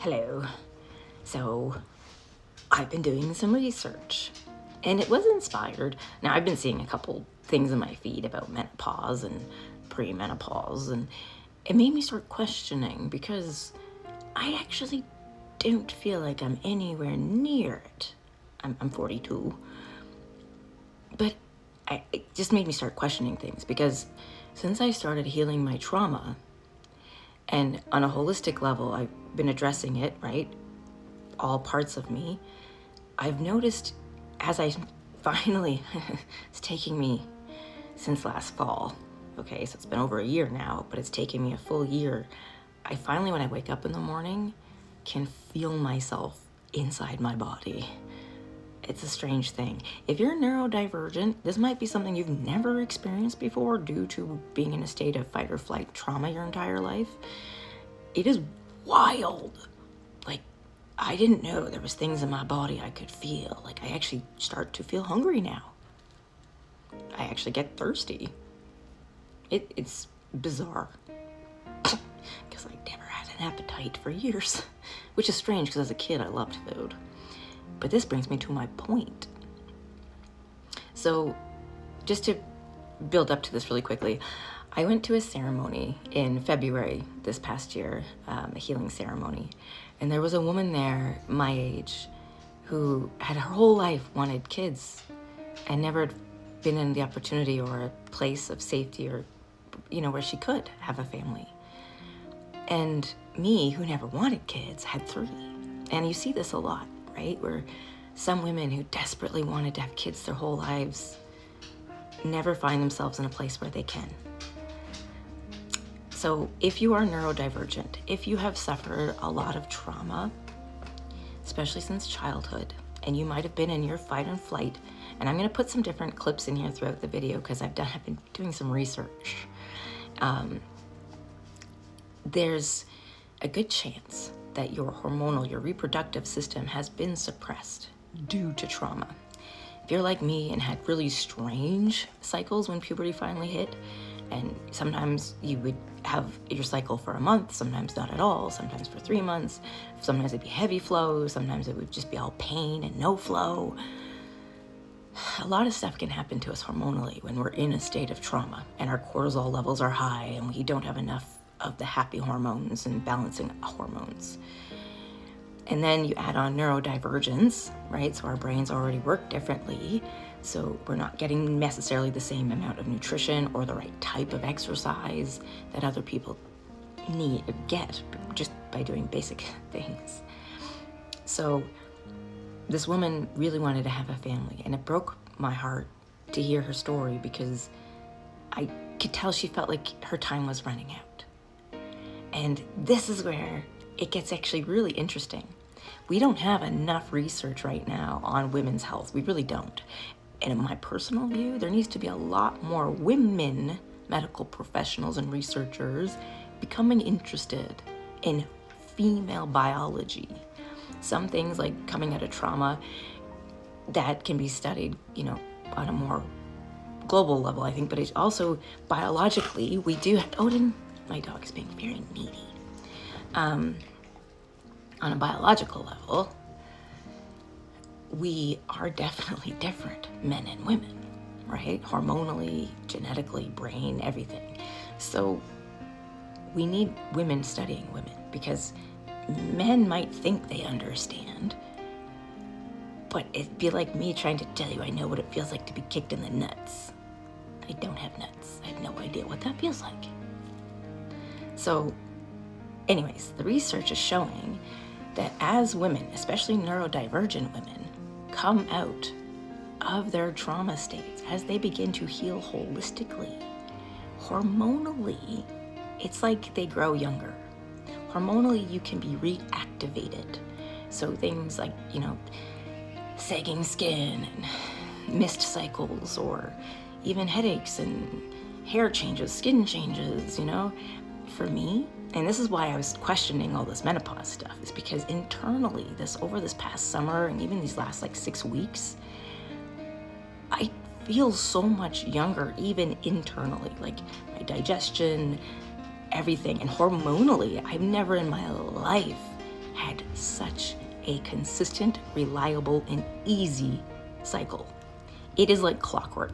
Hello. So, I've been doing some research and it was inspired. Now, I've been seeing a couple things in my feed about menopause and premenopause, and it made me start questioning because I actually don't feel like I'm anywhere near it. I'm 42, but it just made me start questioning things because since I started healing my trauma, and on a holistic level, I've been addressing it, right? All parts of me. I've noticed as I finally, it's taking me since last fall. Okay, so it's been over a year now, but it's taken me a full year. I finally, when I wake up in the morning, can feel myself inside my body. It's a strange thing. If you're neurodivergent, this might be something you've never experienced before due to being in a state of fight or flight trauma your entire life. It is wild. Like, I didn't know there was things in my body I could feel. Like, I actually start to feel hungry now. I actually get thirsty. It's bizarre. Because I never had an appetite for years. Which is strange because as a kid I loved food. But this brings me to my point. So, just to build up to this really quickly, I went to a ceremony in February this past year, a healing ceremony. And there was a woman there, my age, who had her whole life wanted kids and never been in the opportunity or a place of safety or, where she could have a family. And me, who never wanted kids, had 3. And you see this a lot, right? Where some women who desperately wanted to have kids their whole lives never find themselves in a place where they can. So if you are neurodivergent, if you have suffered a lot of trauma, especially since childhood, and you might have been in your fight and flight, and I'm going to put some different clips in here throughout the video because I've been doing some research. There's a good chance that your hormonal, your reproductive system has been suppressed due to trauma. If you're like me and had really strange cycles when puberty finally hit, and sometimes you would have your cycle for a month, sometimes not at all, sometimes for 3 months, sometimes it'd be heavy flow, sometimes it would just be all pain and no flow. A lot of stuff can happen to us hormonally when we're in a state of trauma and our cortisol levels are high and we don't have enough of the happy hormones and balancing hormones. And then you add on neurodivergence, right? So our brains already work differently. So we're not getting necessarily the same amount of nutrition or the right type of exercise that other people need or get just by doing basic things. So this woman really wanted to have a family, and it broke my heart to hear her story because I could tell she felt like her time was running out. And this is where it gets actually really interesting. We don't have enough research right now on women's health. We really don't. And in my personal view, there needs to be a lot more women, medical professionals and researchers becoming interested in female biology. Some things like coming out of trauma that can be studied, on a more global level, I think, but it's also biologically, we do have, Odin, my dog is being very needy. On a biological level, we are definitely different, men and women, right? Hormonally, genetically, brain, everything. So we need women studying women because men might think they understand, but it'd be like me trying to tell you I know what it feels like to be kicked in the nuts. I don't have nuts. I have no idea what that feels like. So anyways, the research is showing that as women, especially neurodivergent women, come out of their trauma states, as they begin to heal holistically, hormonally, it's like they grow younger. Hormonally, you can be reactivated. So things like, sagging skin and missed cycles, or even headaches and hair changes, skin changes, For me, and this is why I was questioning all this menopause stuff, is because internally, over this past summer and even these last 6 weeks, I feel so much younger, even internally, like my digestion, everything. And hormonally, I've never in my life had such a consistent, reliable, and easy cycle. It is like clockwork.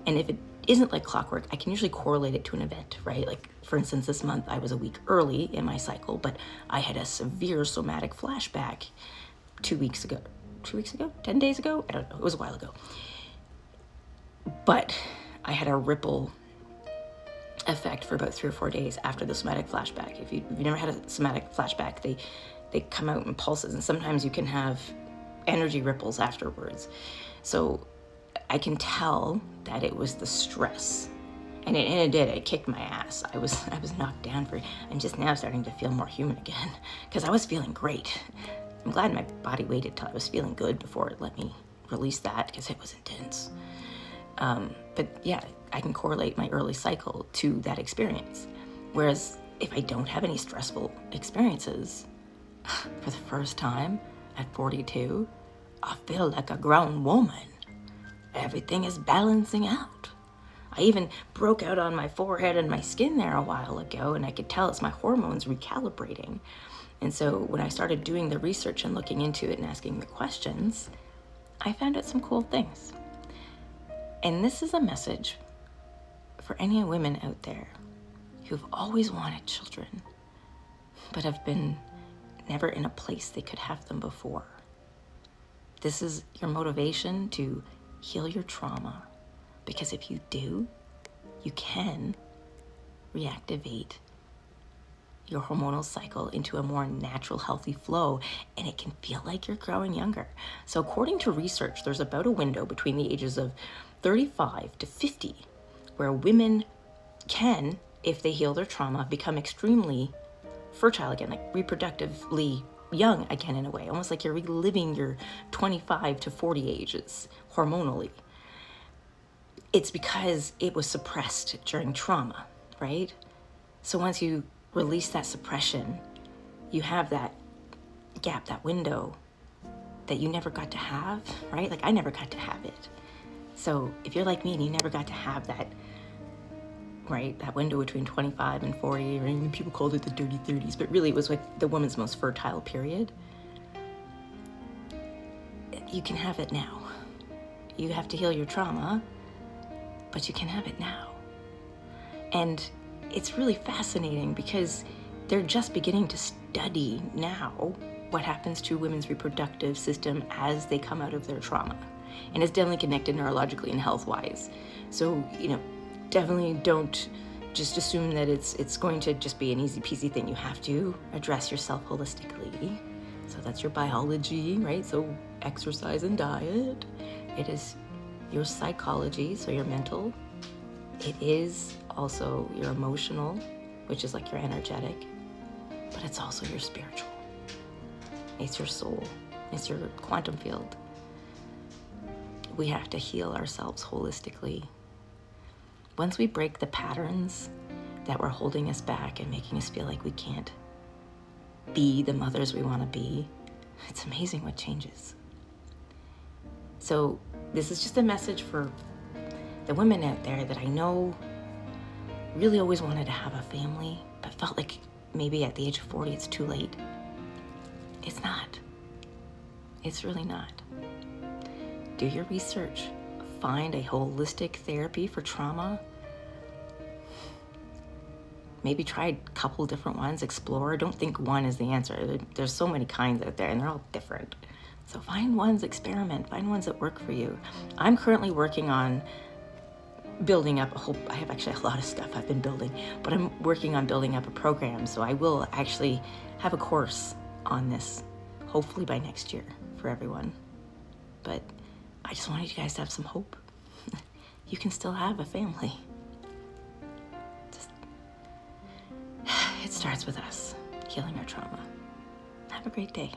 And if it isn't like clockwork, I can usually correlate it to an event, right? Like, for instance, this month I was a week early in my cycle, but I had a severe somatic flashback 2 weeks ago. 10 days ago? I don't know. It was a while ago. But I had a ripple effect for about 3 or 4 days after the somatic flashback. If you've never had a somatic flashback, they come out in pulses, and sometimes you can have energy ripples afterwards. So I can tell that it was the stress, and it did. It kicked my ass. I was knocked down I'm just now starting to feel more human again, because I was feeling great. I'm glad my body waited till I was feeling good before it let me release that, because it was intense. But yeah, I can correlate my early cycle to that experience. Whereas if I don't have any stressful experiences, for the first time at 42, I feel like a grown woman. Everything is balancing out. I even broke out on my forehead and my skin there a while ago, and I could tell it's my hormones recalibrating. And so when I started doing the research and looking into it and asking the questions, I found out some cool things. And this is a message for any women out there who've always wanted children, but have been never in a place they could have them before. This is your motivation to heal your trauma, because if you do, you can reactivate your hormonal cycle into a more natural, healthy flow, and it can feel like you're growing younger. So according to research, there's about a window between the ages of 35 to 50 where women can, if they heal their trauma, become extremely fertile again, like reproductively young again in a way, almost like you're reliving your 25 to 40 ages hormonally. It's because it was suppressed during trauma, right? So once you release that suppression, you have that gap, that window that you never got to have, right? Like I never got to have it. So if you're like me and you never got to have that, right, that window between 25 and 40, or even people called it the dirty 30s, but really it was like the woman's most fertile period. You can have it now. You have to heal your trauma, but you can have it now. And it's really fascinating because they're just beginning to study now what happens to women's reproductive system as they come out of their trauma. And it's definitely connected neurologically and health-wise. So, definitely don't just assume that it's going to just be an easy peasy thing. You have to address yourself holistically. So that's your biology, right? So exercise and diet. It is your psychology, so your mental. It is also your emotional, which is like your energetic, but it's also your spiritual. It's your soul. It's your quantum field. We have to heal ourselves holistically. Once we break the patterns that were holding us back and making us feel like we can't be the mothers we want to be, it's amazing what changes. So this is just a message for the women out there that I know really always wanted to have a family, but felt like maybe at the age of 40 it's too late. It's not. It's really not. Do your research. Find a holistic therapy for trauma. Maybe try a couple different ones, explore. Don't think one is the answer. There's so many kinds out there and they're all different. So find ones, experiment, find ones that work for you. I'm currently working on building up I have actually a lot of stuff I've been building, but I'm working on building up a program. So I will actually have a course on this, hopefully by next year for everyone. But I just wanted you guys to have some hope. You can still have a family. It starts with us healing our trauma. Have a great day.